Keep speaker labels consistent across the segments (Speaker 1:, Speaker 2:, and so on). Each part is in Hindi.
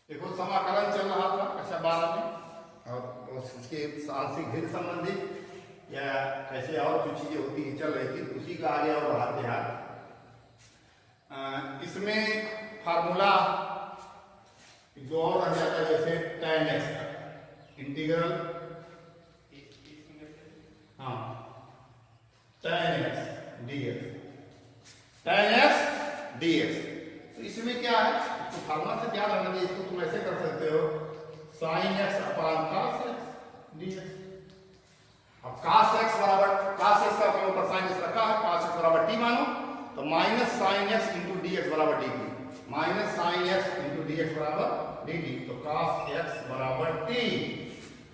Speaker 1: देखो समाकलन चल रहा था कक्षा 12 में, और उसके आंशिक भिन्न संबंधित या ऐसे और जो चीजें होती है चल रही थी, उसी का आगे और बढ़ाते हैं। इसमें फार्मूला जो और रह जाता है, जैसे tan x इंटीग्रल, हाँ tan x dx, tan x dx। तो इसमें क्या है, तो फार्मूला से क्या लगना है, इसको तुम ऐसे कर सकते हो sin x अपान cos x dx। अब cos x बराबर, cos x का ऊपर sin x रखा है, cos x बराबर t मानो, तो minus sin x into dx बराबर dt, minus sin x into dx बराबर dt। तो cos x बराबर t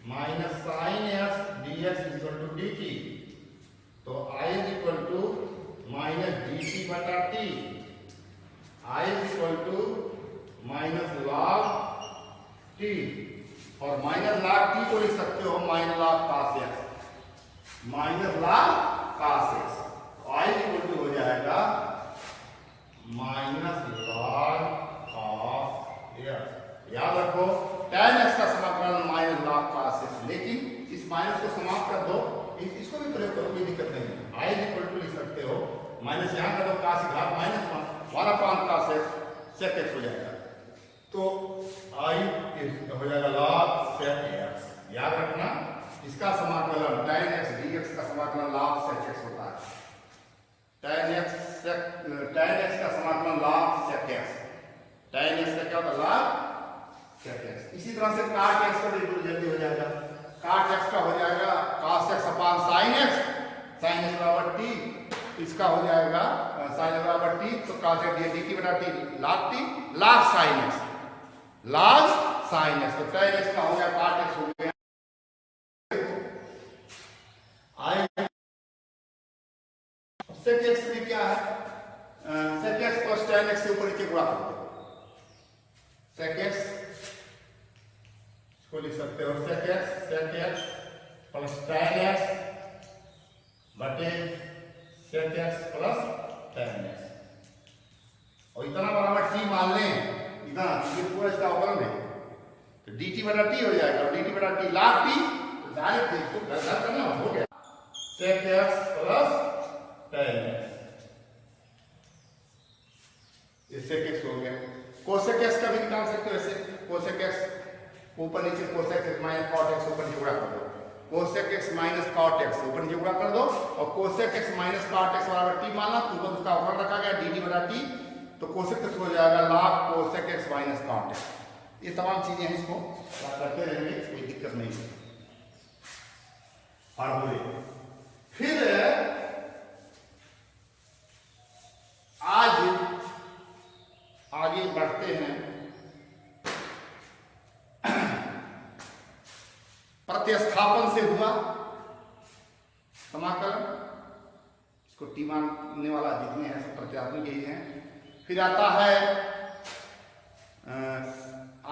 Speaker 1: minus sin x dx equal to dt। तो I is equal to minus dt बटा t, I is equal to minus log t, और माइनस log t को लिख सकते हो minus log cos x, minus log cos x। तो I इज इक्वल टू हो जाएगा माइनस log cos x। याद रखो tan x का समाकलन माइनस log cos x, लेकिन इस माइनस को समाप्त कर दो, इसको भी प्रयोग करो, कोई दिक्कत नहीं है। I इज इक्वल टू लिख सकते हो माइनस यहां कर दो cos घात माइनस 1 अपान cos x sec x हो जाएगा। तो I हो जाएगा log sec x। याद रखना इसका समाकलन tan x dx का समाकलन log sec x होता है। tan x का समाकलन log sec x, tan x का क्या होता है log sec x। इसी तरह से cot x का बिल्कुल जल्दी हो जाएगा, cot x का हो जाएगा cos x अपान sin x, sin x बराबर t, इसका हो जाएगा sin x बराबर t, तो cos x dt बटा t log t log sin x, log sin x। तो tan x का हो गया cot x हो गया I। sec x में क्या है, sec x plus tan x के ऊपर नीचे गुणा कर दो, sec x को लिख सकते हो sec x plus tan x बटे sec x plus tan x, और इतना बराबर t मान लें, इतना ये पूरा इसका अवकलन है, तो dt बटा t हो जाएगा, और dt बटा t log t, तो डायरेक्ट इसको घटाव करना हो गया sec x plus tan x, ये sec x हो गया। cosec x का भी निकाल सकते हो ऐसे, cosec x ऊपर नीचे cosec x minus cot x ऊपर नीचे गुणा कर दो, cosec x minus cot x ऊपर नीचे गुणा कर दो, और cosec x minus cot x बराबर t माना, तो ऊपर उसका अवकलन रखा गया dt बटा t, तो cosec x हो जाएगा log cosec x minus cot x। ये तमाम चीजें हैं, इसको करते रहेंगे, कोई दिक्कत नहीं है। फार्मूले फिर आज आगे बढ़ते हैं, प्रतिस्थापन से हुआ समाकलन, इसको टी मानने वाला जितने हैं सब प्रतिस्थापन के ही हैं। फिर आता है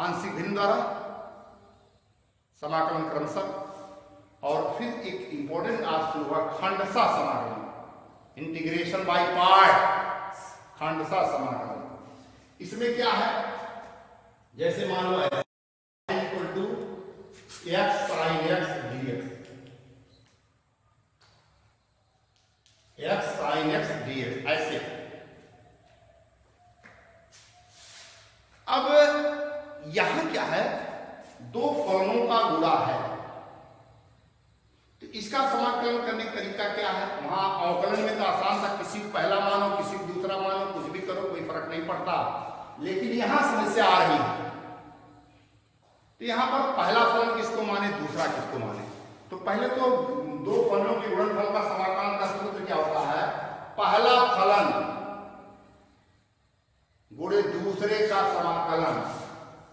Speaker 1: आंशिक भिन्न द्वारा समाकलन क्रमशः, और फिर एक इंपॉर्टेंट आज शुरू हुआ खंडशः समाकलन, इंटीग्रेशन बाय पार्ट, खंडशः समाकलन। इसमें क्या है, जैसे मान लो equal to x sin x dx, x sin x dx ऐसे। अब यहां क्या है, दो फलनों का गुणा है, तो इसका समाकलन करने का तरीका क्या है। वहां अवकलन में तो आसान था, किसी को पहला मानो किसी को दूसरा मानो, कुछ भी करो कोई फर्क नहीं पड़ता, लेकिन यहां समस्या आ रही है। तो यहां पर पहला फलन किसको माने, दूसरा किसको माने। तो पहले तो दो फलनों के गुणनफल का समाकलन का सूत्र क्या होता है, पहला फलन गुणे दूसरे का समाकलन,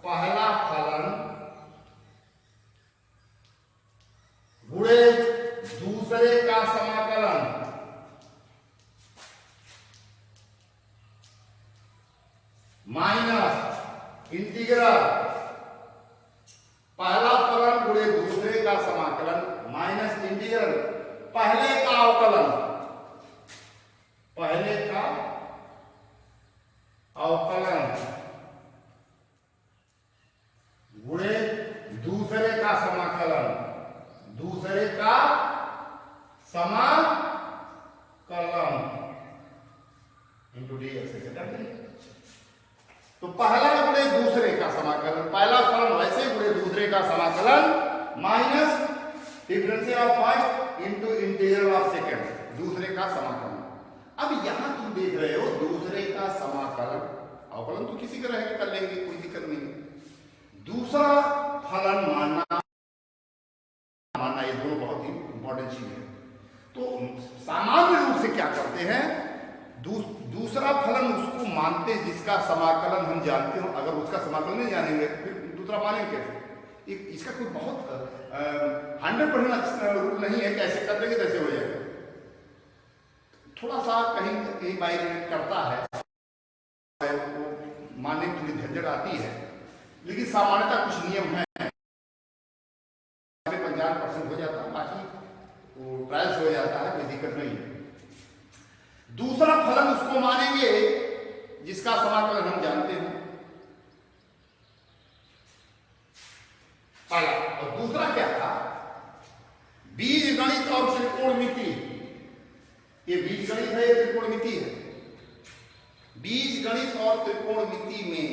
Speaker 1: पहला फलन गुणे दूसरे का समाकलन माइनस इंटीग्रल, पहला फलन गुणे दूसरे का समाकलन माइनस इंटीग्रल पहले का अवकलन, पहले का अवकलन तो पहला गुणे दूसरे का समाकलन, पहला फलन वैसे गुणे दूसरे का समाकलन minus differential of first into integral of second, दूसरे का समाकलन। अब यहां तुम देख रहे हो दूसरे का समाकलन, अवकलन तो किसी का रह कर लेंगे, कोई दिक्कत नहीं। दूसरा फलन मानना ये दोनों बहुत ही इंपॉर्टेंट चीज है। तो सामान्य रूप से क्या करते हैं, दूसरा फलन उसको मानते हैं जिसका समाकलन हम जानते हो। अगर उसका समाकलन नहीं जानेंगे फिर दूसरा मानेंगे कैसे? इसका कोई बहुत 100% रूल नहीं है, कैसे कर देंगे कैसे हो जाएगा। थोड़ा सा कहीं कहीं वाइलेट करता है, वो मानने में थोड़ी झंझट आती है, लेकिन सामान्यतः कुछ नियम है, 50% हो जाता है, बाकी वो ट्रायल्स हो जाता है, कोई दिक्कत नहीं है। दूसरा फलन उसको मानेंगे जिसका समाकलन हम जानते हैं, पहला। और दूसरा क्या था, बीज गणित और त्रिकोणमिति। ये बीज गणित है, ये त्रिकोणमिति है। बीज गणित और त्रिकोणमिति में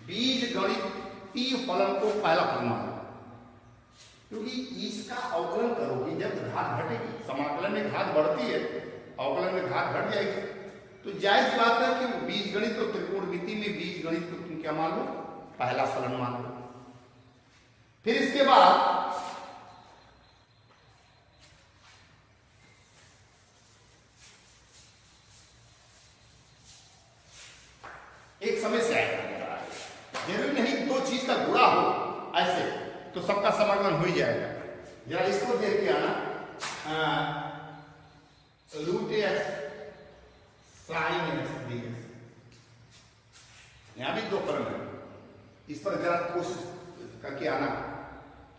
Speaker 1: बीज गणितीय फलन को पहला फलन माना, क्योंकि इसका अवकलन करोगे जब घात घटेगी, समाकलन में घात बढ़ती है, अवकलन में घात घट जाएगी, तो जायज बात है कि बीज गणित और त्रिकोणमिति में बीज गणित को तुम क्या मान लो, पहला फलन मान लो। फिर इसके बाद एक समस्या है, जरूरी नहीं दो चीज का गुणा हो ऐसे तो सबका समाकलन हो ही जाएगा। जरा इसको देख के आना, root X sine X DX, यहां भी दो फलन है, इस पर जरा कोशिश करके आना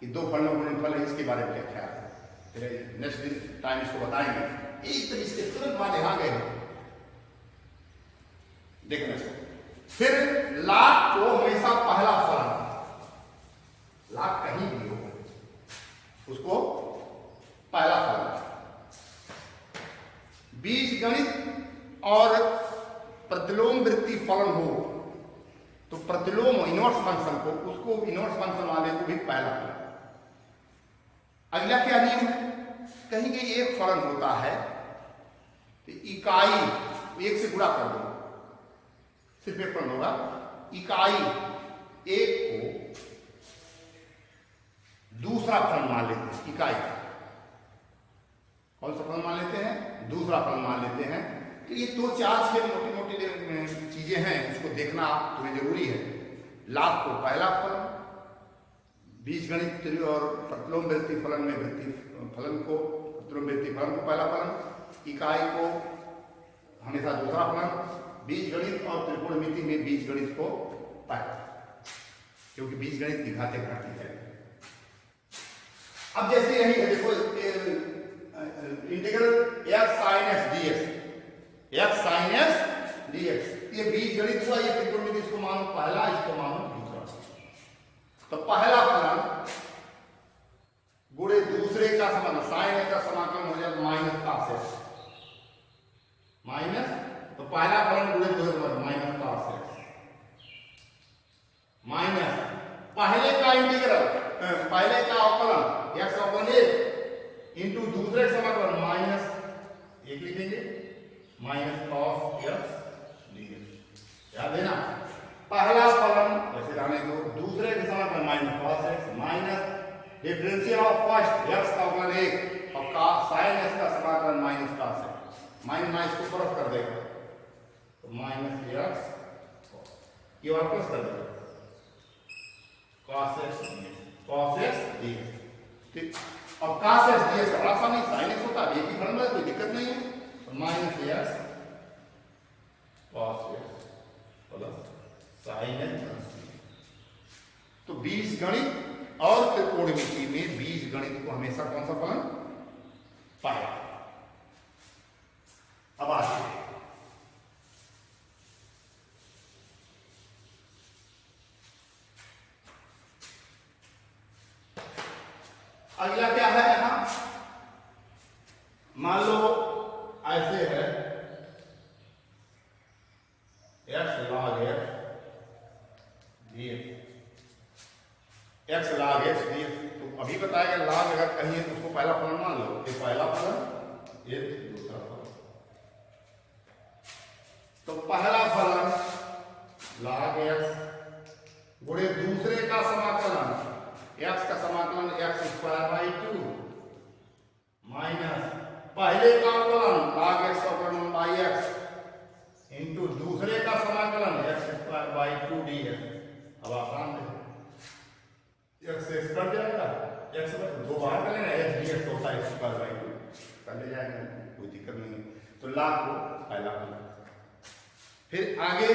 Speaker 1: कि दो फलों का गुणनफल है, इसके बारे में क्या ख्याल है, फिर नेक्स्ट टाइम इसको बताएंगे। एक तो इसके तुरंत बाद यहां गए देखना इसको। फिर लाख को हमेशा पहला फलन, लाख कहीं भी हो उसको पहला फलन। बीज गणित और प्रतिलोम वृत्ति फलन हो तो प्रतिलोम इनवर्स फंक्शन को, उसको इनवर्स फंक्शन वाले को भी पहला फलन। अगला क्या नियम है, कहेंगे एक फलन होता है तो इकाई एक से गुणा कर दो, सिर्फ एक फलन होगा, इकाई एक को दूसरा फलन मान लेते हैं। इकाई कौन सा फलन मान लेते हैं, दूसरा फलन मान लेते हैं। तो ये दो चार छह मोटी मोटी चीजें हैं, उसको देखना तुम्हें जरूरी है। लाभ को पहला फलन, बीज गणित और प्रतिलोम वृत्ति फलन में वृत्ति फलन को, प्रतिलोम वृत्ति फलन को पहला फलन, इकाई को हमेशा दूसरा फलन, बीज गणित और त्रिकोणमिति में बीज गणित को पहला, क्योंकि बीज गणित की घातें घटती है। अब जैसे यही है, देखो integral x sin x dx, x sin x dx, ये बीज गणित हुआ, ये त्रिकोणमिति, इसको मानो पहला, इसको मानो दूसरा। तो पहला फलन गुणे दूसरे का समाकलन, sin x का समाकलन हो जाएगा माइनस cos x, माइनस, तो पहला फलन गुणे दूसरे का माइनस cos x, माइनस पहले का इंटीग्रल, पहले का अवकलन x अवकलन एक इंटू दूसरे समाकलन माइनस एक लिखेंगे, माइनस cos x dx। याद है ना, पहला फलन वैसे रहने दो, दूसरे के समाकलन minus cos x, minus differential of first x का अवकलन एक और sin x का समाकलन minus cos x, minus minus को क्रॉस कर देगा तो माइनस x, ये और प्लस कर देगा cos x dx। ठीक, अब cos x dx का आसान नहीं, sin x होता है, एक ही फलन है, कोई दिक्कत नहीं है। तो minus x cos x plus sin x। तो बीज गणित और त्रिकोणमिति में बीज गणित को हमेशा कौन सा फलन पहला। अब आगे अगला क्या है, यहां मान लो ऐसे है x log x x log x dx। तो अभी बताया गया log अगर कहीं है तो उसको पहला फलन मान लो, ये पहला फलन, ये दूसरा फलन। तो पहला फलन log x गुणे दूसरे का समाकलन, x का समाकलन x स्क्वायर बाई 2 माइनस पहले का फलन log x का फलन बाई x इंटू दूसरे का समाकलन x स्क्वायर बाई 2 dx। अब आसान है, x से कट जाएगा, x दो बार कर लेना, x dx होता है x स्क्वायर बाई 2 कर ले जाएगा, कोई दिक्कत नहीं है। तो log को पहला फलन। फिर आगे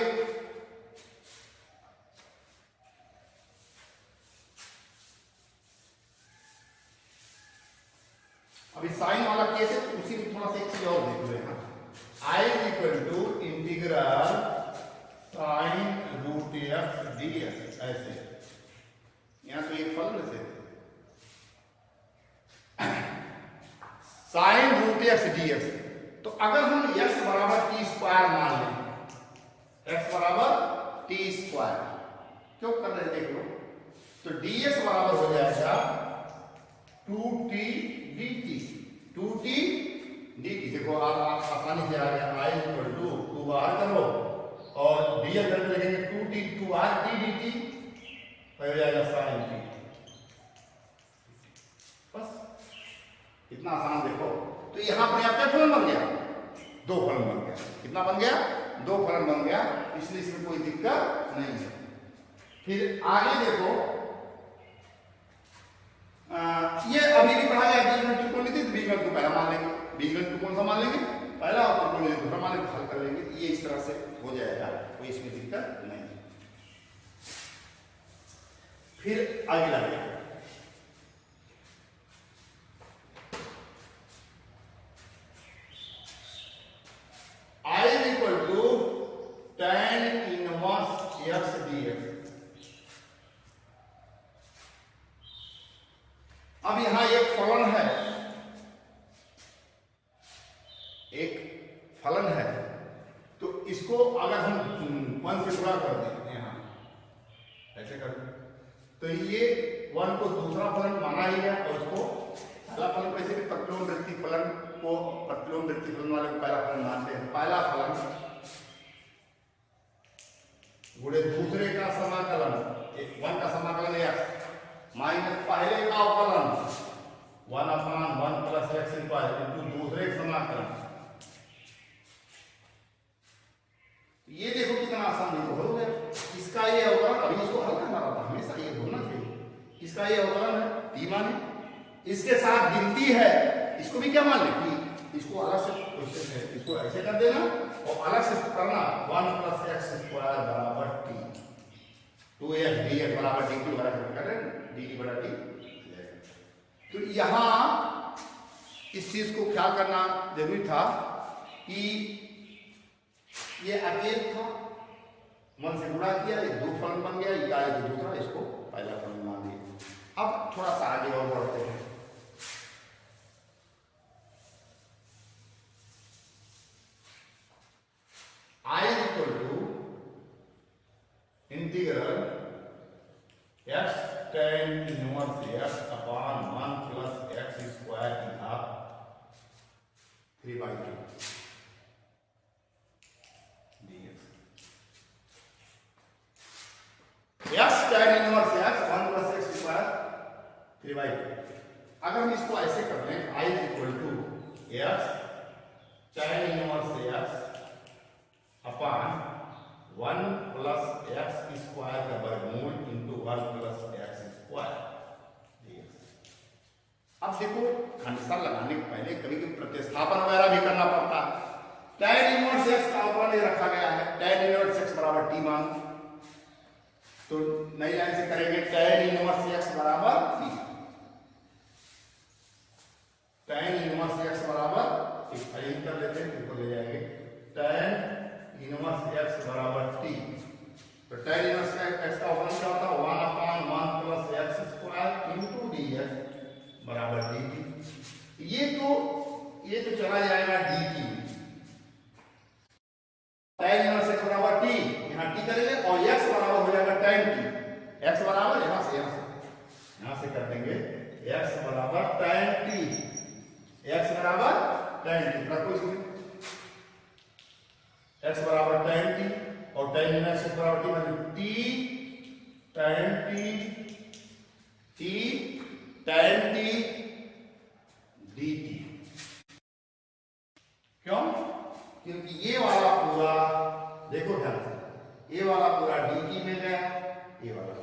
Speaker 1: अभी साइन वाला केस है, तो उसी में थोड़ा सा एक चीज और देख लो यहाँ, I equal to integral sine root X dx, ऐसे यहां तो एक फलन से साइन रूट एक्स dx। तो अगर हम x बराबर टी स्क्वायर मान लें, x बराबर टी स्क्वायर क्यों कर रहे हैं देख लो, तो dx बराबर हो जाएगा 2t dt, 2t dt। देखो आप आसानी से आ गया, I इक्वल टू 2 बाहर करो और dx करके लिखेंगे 2t 2r t dt, हो जाएगा sin t। बस इतना आसान। देखो तो यहां पर क्या फलन बन गया, दो फलन बन गया। कितना बन गया, दो फलन बन गया, इसलिए इसमें कोई दिक्कत नहीं है। फिर आगे देखो, ये अभी भी पढ़ा गया बीजगणित त्रिकोणमिति, तो बीजगणित को पहला मान लेंगे, बीजगणित को कौन सा मान लेंगे, पहला, और त्रिकोणमिति दूसरा मान लेंगे, हल कर लेंगे। ये इस तरह से हो जाएगा, कोई इसमें दिक्कत नहीं। फिर अगला देखो, I equal to tan inverse x dx। अब यहां एक फलन है, एक फलन है, तो इसको अगर हम 1 से गुणा कर दें, यहां ऐसे कर दें, तो ये 1 को दूसरा फलन माना ही गया, और उसको पहला फलन वैसे भी प्रतिलोम वृत्ति फलन को, प्रतिलोम वृत्ति फलन वाले को पहला फलन मानते हैं। पहला फलन गुणे दूसरे का समाकलन, 1 का समाकलन x माइनस पहले का अवकलन 1/1 प्लस x स्क्वायर इंटू दूसरे का समाकलन। ये देखो कितना आसान है, हो गया। इसका ये अवकलन, अभी इसको हल करना रहता, हमेशा ये होना चाहिए। इसका ये अवकलन है t माने, इसके साथ गिनती है, इसको भी क्या मान ले t, इसको अलग से क्वेश्चन है, इसको ऐसे कर देना और अलग से करना 1 प्लस x स्क्वायर बराबर t, 2x dx बराबर dt बराबर कर रहे हैं, dt बड़ा t। तो यहां इस चीज को ख्याल करना जरूरी था कि ये अकेले था, 1 से गुणा किया, ये दो फलन बन गया, ये आया तो दूसरा, इसको पहला फलन मान लिया। अब थोड़ा सा आगे और बढ़ते हैं। I equal to integral x tan inverse x upon 1 plus x square की घात 3/2 dx। x tan inverse x 1 plus x square 3/2। अगर हम इसको ऐसे कर लें, I equal to x tan inverse x upon 1 plus x square का वर्गमूल इंटू 1 प्लस x स्क्वायर। अब देखो खंडसा लगाने के पहले कभी कभी प्रतिस्थापन वगैरह भी करना पड़ता है। tan इनवर्स x का अवकलन रखा गया है, tan इनवर्स x बराबर t मान, तो नई लाइन से करेंगे tan इनवर्स x बराबर t, tan इनवर्स x बराबर यही कर लेते हैं, इसको ले जाएंगे tan इनवर्स x बराबर t। तो tan इनवर्स x का अवकलन क्या होता है, 1/1 plus x square into dx बराबर dt। ये तो चला जाएगा dt, tan इनवर्स x बराबर t, यहाँ t करेंगे और x बराबर हो जाएगा tan t, x बराबर यहाँ से यहां से कर देंगे x बराबर tan t, x बराबर tan t रखो इसमें, x बराबर tan t और tan इनवर्स x बराबर t मतलब t tan t dt। क्यों? क्योंकि ये वाला पूरा देखो ध्यान से, ये वाला पूरा dt में गया, ये वाला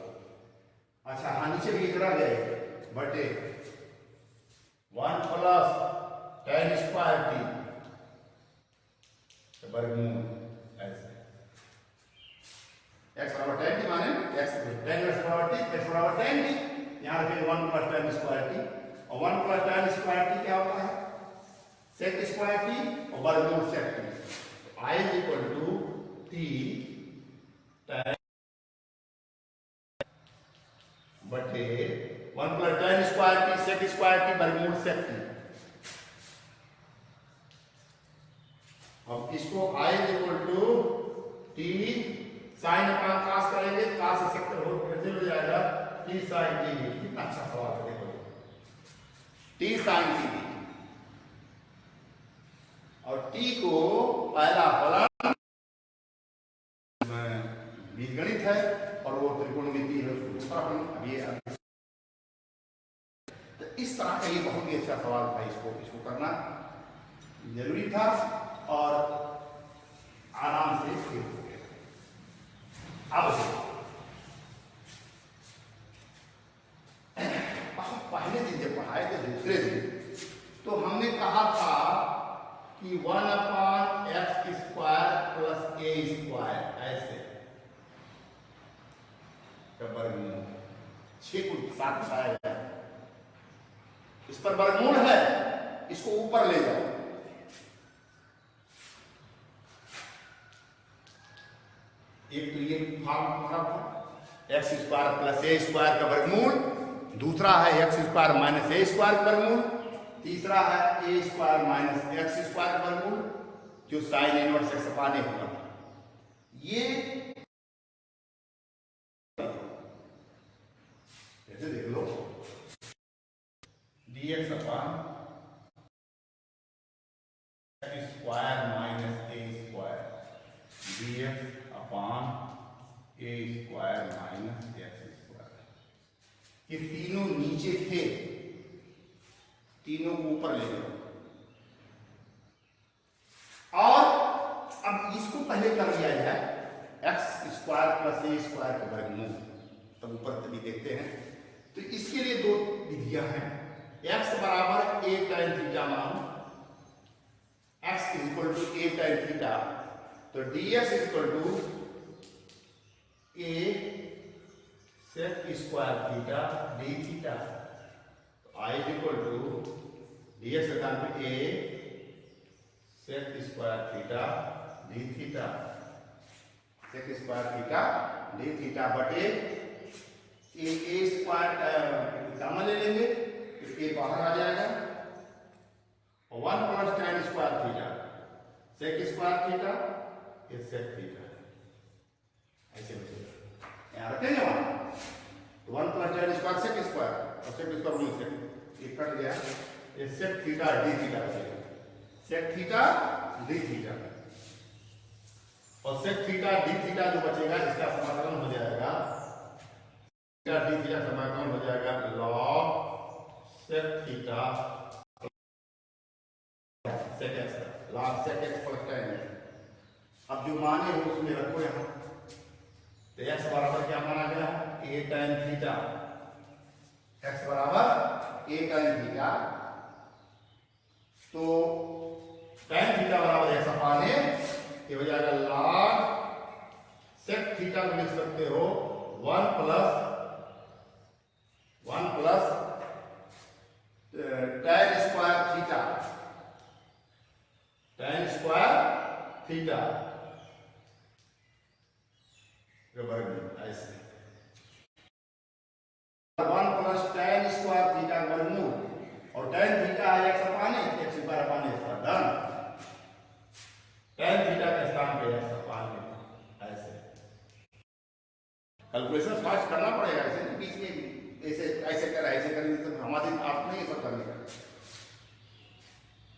Speaker 1: अच्छा हाँ नीचे भी इतना गए बटे 1 प्लस tan स्क्वायर t वर्गमूल ऐसे x बराबर tan t माने x tan इनवर्स बराबर t, x बराबर tan t, यहां रखेंगे 1 प्लस tan स्क्वायर t और 1 प्लस tan स्क्वायर t क्या होता है sec स्क्वायर t और वर्गमूल sec t। तो I is equal to t tan बटे 1 plus tan square t sec square t वर्गमूल sec t। अब इसको I is equal to t sine upon cos करेंगे, cos से सेक्टर हो कैंसिल हो जाएगा, t sin t dt। कितना अच्छा सवाल है देखो, t sin t dt और t को पहला फलन बीजगणित है और वो त्रिकोणमिति है, उसको दूसरा फलन अभी तो इस तरह का ये बहुत ही अच्छा सवाल था, इसको करना जरूरी था और आराम से इसके हो गया। अब पहले दिन जब पढ़ाए थे दूसरे दिन तो हमने कहा था कि 1 अपान एक्स स्क्वायर प्लस ए स्क्वायर ऐसे वर्गमूल 6 को 7 उठाया गया, इस पर वर्गमूल है, इसको ऊपर ले जाओ, एक तो ये फॉर्म हमारा था एक्स स्क्वायर प्लस ए स्क्वायर का वर्गमूल, दूसरा है एक्स स्क्वायर माइनस ए स्क्वायर का वर्गमूल, तीसरा है ए स्क्वायर माइनस एक्स स्क्वायर का वर्गमूल जो साइन इनवर्स एक्स अपान ए होगा। ये ऐसे देख लो dx अपान एक्स स्क्वायर माइनस ए स्क्वायर dx अपान ए स्क्वायर माइनस एक्स स्क्वायर, ये तीनों नीचे थे, तीनों को ऊपर ले लो और अब इसको पहले कर दिया जाए एक्स स्क्वायर प्लस ए स्क्वायर का वर्गमूल, तब ऊपर तभी देखते हैं। तो इसके लिए दो विधियां हैं, एक्स बराबर ए tan थीटा मानो, x is equal to a tan theta, तो dx is equal to a sec square theta d theta, तो I is equal to dx का स्थान पे a sec square theta d theta, sec square theta d theta बटे ए स्क्वायर गामा ले लेंगे तो ए बाहर आ जाएगा और 1 plus tan square theta sec square theta ये सेक थीटा ऐसे बचेगा, यहाँ रखेंगे वहां तो 1 plus tan square sec square और सेक स्क्वायर रूल सेक ये कट गया, ये सेक थीटा डी थीटा बचेगा, सेक थीटा डी थीटा और सेक थीटा डी थीटा जो बचेगा इसका समाकलन हो जाएगा, थीटा डी थीटा समाकलन हो जाएगा log sec theta sec x, log sec x plus tan x. अब जो माने हो उसमें रखो यहाँ, तो एक्स बराबर क्या माना गया है ए tan थीटा, एक्स बराबर ए tan थीटा, तो tan थीटा बराबर एक्स अपान ए, ये हो जाएगा लॉग सेक थीटा को लिख सकते हो 1 plus tan square theta, tan square theta ऐसे 1 प्लस tan स्क्वायर थीटा वर्गमूल और tan थीटा है एक्स अपान ए, एक्स स्क्वायर अपान ए इसका डन, tan थीटा के स्थान पे एक्स अपान ए ऐसे कैलकुलेशन फास्ट करना पड़ेगा, ऐसे बीच में ऐसे ऐसे करेंगे तो हमारे अर्थ नहीं सब करने का,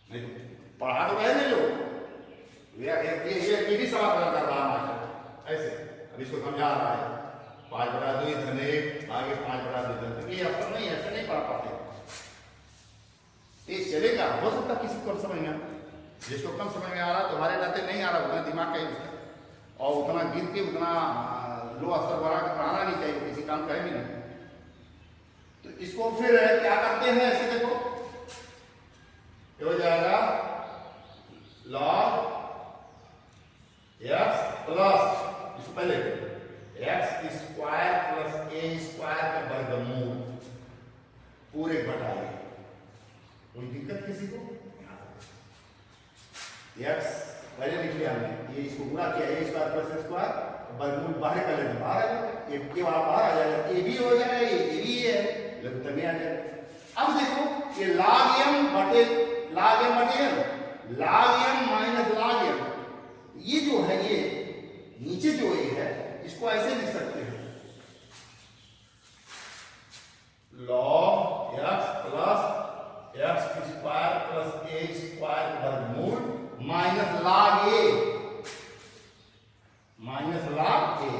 Speaker 1: नहीं तो पढ़ा तो गए नहीं लोग, ये भी समाकलन कर रहा मास्टर ऐसे। अब इसको समझा रहा है 5/2 धन 1 आगे 5/2 धन, ये असल नहीं, ऐसे नहीं पढ़ पाते। ये चलेगा, हो सकता किसी को समझ में, जिसको कम समझ में आ रहा तुम्हारे नाते नहीं आ रहा, उतना दिमाग का यूज कर और उतना गिर के उतना लो अस्तर बढ़ा कर पढ़ाना नहीं चाहिए, किसी काम का है भी नहीं। तो इसको फिर क्या करते हैं, ऐसे देखो ये हो जाएगा log x प्लस, इसको पहले x square plus a square का वर्गमूल पूरे घटाए। कोई दिक्कत किसी को? x पहले लिख लिया हमने, ये इसको गुणा किया a square plus a square, वर्गमूल बाहर कर लेते, बाहर आ जाएगा, ये बाहर आ जाएगा, ये भी हो जाएगा, ये भी है, तभी आ जाएगा। अब देखो ये log m बटे n, log m minus log m, ये जो है ये नीचे जो ये है इसको ऐसे लिख सकते हैं, log x plus x square plus a square वर्गमूल minus log a, minus log a,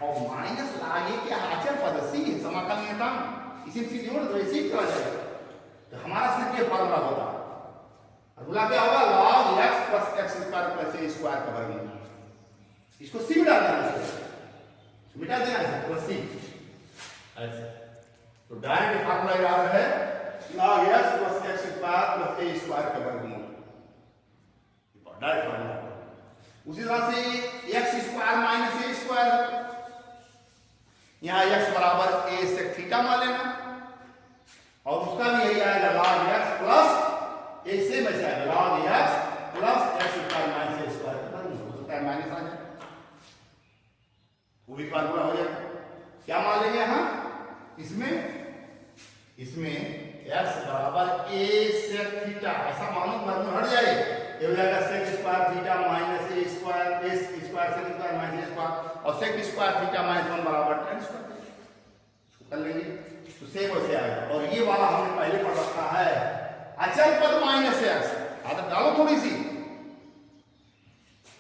Speaker 1: और माइनस log a क्या अचर पद सी समाकल नियतांक, इसी से जोड़ दो, इसी चला जाएगा। तो हमारा सिर्फ ये फॉर्मूला होगा, फॉर्मूला क्या होगा, log x plus x square plus a square का वर्गमूल, इसको सी में डाल देना, मिटा देना है प्लस सी ऐसे। तो डायरेक्ट फॉर्मूला याद है log x plus x square plus a square का वर्गमूल, डायरेक्ट फॉर्मूला। उसी तरह से x square minus a square, यहां x बराबर a sec थीटा मान लेना, और उसका भी यही आएगा log x प्लस a से में से आएगा log x plus x square minus a square का वर्गमूल, हो सकता है माइनस आ जाए, वो भी फॉर्मूला हो जाएगा। क्या मान लेंगे यहां इसमें x बराबर a sec थीटा, ऐसा मानो वर्गमूल हट जाए, ये हो जाएगा sec square theta minus a square, a square sec square minus a square, और sec स्क्वायर थीटा माइनस 1 बराबर tan स्क्वायर कर लेंगे, तो सेम वैसे आएगा। और ये वाला हमने पहले पढ़ रखा है, अचर पद माइनस x, आदत डालो थोड़ी सी,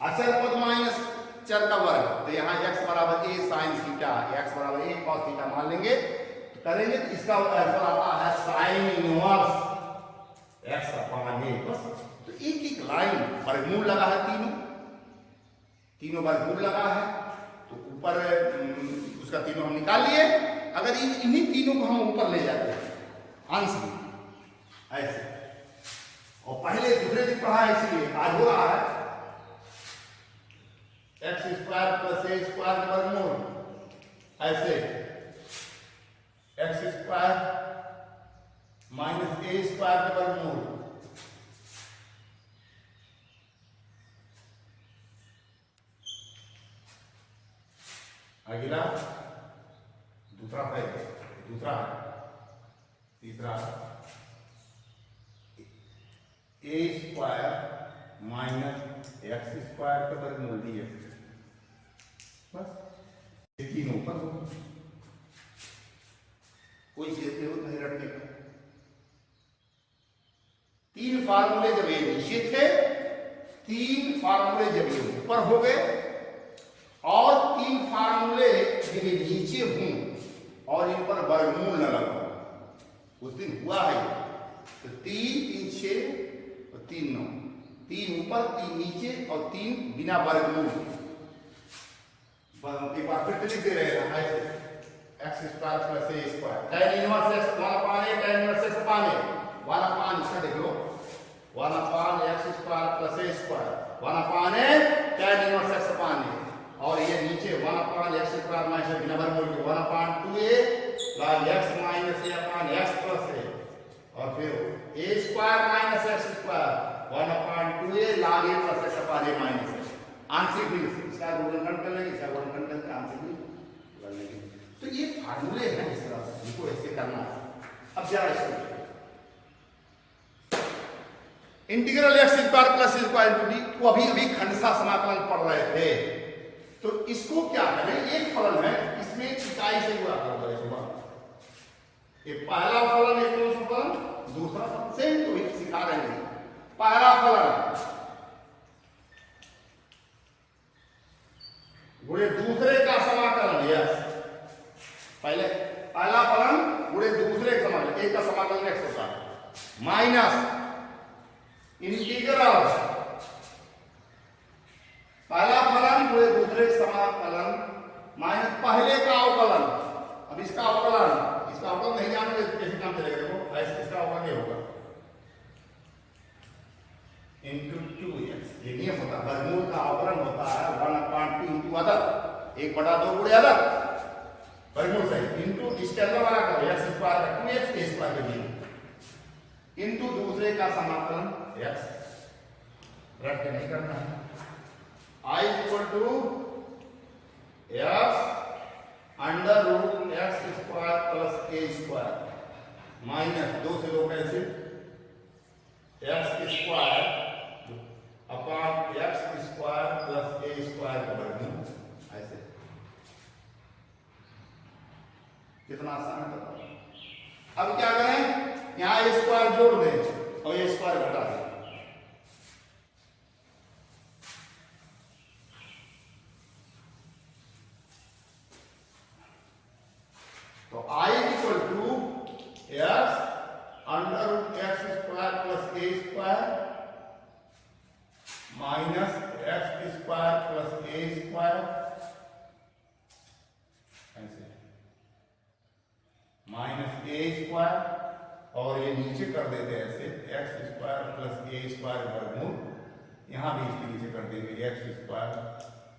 Speaker 1: अचर पद माइनस चर का वर्ग, तो यहाँ x बराबर a sin थीटा, x बराबर a cos थीटा मान लेंगे, तो करेंगे तो इसका आंसर आता है sin inverse x upon a, बस। तो एक एक लाइन वर्गमूल लगा है, तीनों वर्गमूल लगा है, तो ऊपर उसका तीनों हम निकाल लिए। अगर इन्हीं तीनों को हम ऊपर ले जाते हैं अंश में ऐसे, और पहले दूसरे दिन पढ़ा है इसलिए आज हो रहा है x square plus a square का वर्गमूल ऐसे, x square minus a square का वर्गमूल, अगला दूसरा है, तीसरा a square minus x square का वर्गमूल dx, बस ये तीनों ऊपर हो, कोई जरूरत नहीं रटने का। तीन फार्मूले जब ये नीचे थे, तीन फार्मूले जब ये ऊपर हो गए, और तीन फार्मूले जब ये नीचे हों और इन पर वर्गमूल न लगा, उस दिन हुआ है। तो 3 3 6 और 3 9, 3 ऊपर 3 नीचे और 3 बिना वर्गमूल। एक बार फिर लिख दे रहे हैं ऐसे, x square plus a square, tan inverse x 1 upon a, tan inverse x upon a, 1 अपान, इसका देख लो 1 अपान x square plus a square, 1 upon a tan inverse x upon a, और ये नीचे 1 अपान x स्क्वायर माइनस बिना वर्गमूल के 1 अपान 2a log x minus a upon x plus a, और फिर a square minus x square 1 upon 2a log a plus x upon a minus a। आंशिक भी इसका गुणनखंड कर लेंगे, इसका गुणनखंड करके आंशिक भी कर लेंगे। तो ये फार्मूले हैं, इस तरह से इनको ऐसे करना है। अब जरा इसको integral x square plus square into D, वो अभी खंडसा समाकलन पढ़ रहे थे, तो इसको क्या करें, एक फलन है इसमें इकाई से गुणा कर दो, ये पहला फलन एक तो फलन, दूसरा फलन सेम तो ही सिखा रहे हैं। पहला फलन गुणे दूसरे का समाकलन, यस, पहले पहला फलन गुणे दूसरे का समाकलन, एक का समाकलन x होता है, माइनस इंटीग्रल पहला फलन गुणे दूसरे का समाकलन माइनस पहले का अवकलन। अब इसका अवकलन नहीं जानोगे तो कैसे काम चलेगा? देखो ऐसे इसका अवकलन ये होगा इंटू 2x, ये नियम होता है, वर्गमूल का अवकलन होता है 1/2 इंटू अदर, 1/2 गुणे अदर वर्गमूल सही, इंटू इसके अंदर वाला करो x स्क्वायर का 2x a स्क्वायर का 0 इंटू दूसरे का समाकलन x, रट के नहीं करना है। I equal to x under root x square plus a square minus 2 से 2 cancel, x square upon x square plus a square का वर्गमूल। ऐसे कितना आसान है बताओ। अब क्या करें, यहां a स्क्वायर जोड़ दें और a स्क्वायर घटा दें, तो I equal to x under root x square plus a square minus x square plus a square, ऐसे माइनस a स्क्वायर और ये नीचे कर देते हैं ऐसे x square plus a square वर्गमूल, यहां भी इसके नीचे कर देंगे x square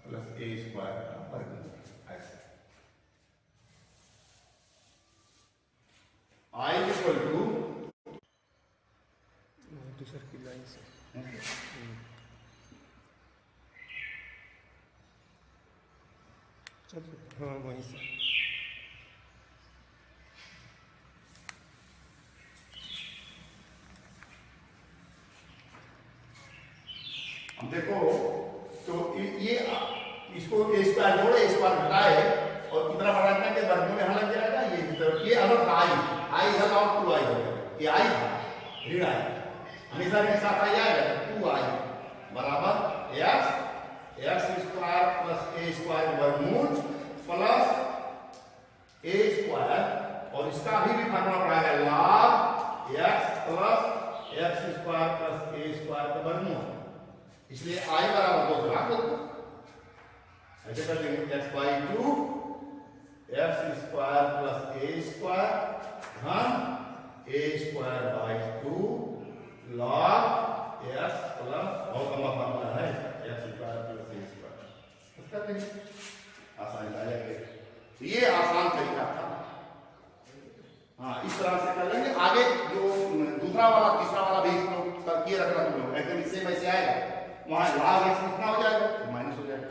Speaker 1: plus a square का वर्गमूल। ऐसे I इक्वल टू
Speaker 2: दूसर की लाइन से चलो, हाँ वहीं से
Speaker 1: हम देखो तो ये इसको a स्क्वायर जोड़े, a स्क्वायर घटाए और कितना बढ़ाते हैं कि वर्गमूल यहां लग जाएगा, ये अलग था i इधर और 2i हो गया, ये i था ऋण i, हमेशा के साथ i आएगा, 2i बराबर x square plus a square वर्गमूल प्लस a स्क्वायर, और इसका भी फार्मूला पढ़ाएगा log x plus x square plus a square का वर्गमूल, इसलिए i बराबर 2 से भाग दो, ऐसे कर देंगे x by 2 x square plus a square धन a square by 2 log x plus, बहुत लंबा फार्मूला है x square plus a square, उसका देंगे आसानी से आ जाएगा। ये आसान तरीका था, हाँ इस तरह से कर लेंगे। आगे जो दूसरा वाला तीसरा वाला भी इसको किए रखना तुम लोग, एकदम इससे वैसे आएगा, वहां log x कितना हो जाएगा, माइनस हो जाएगा।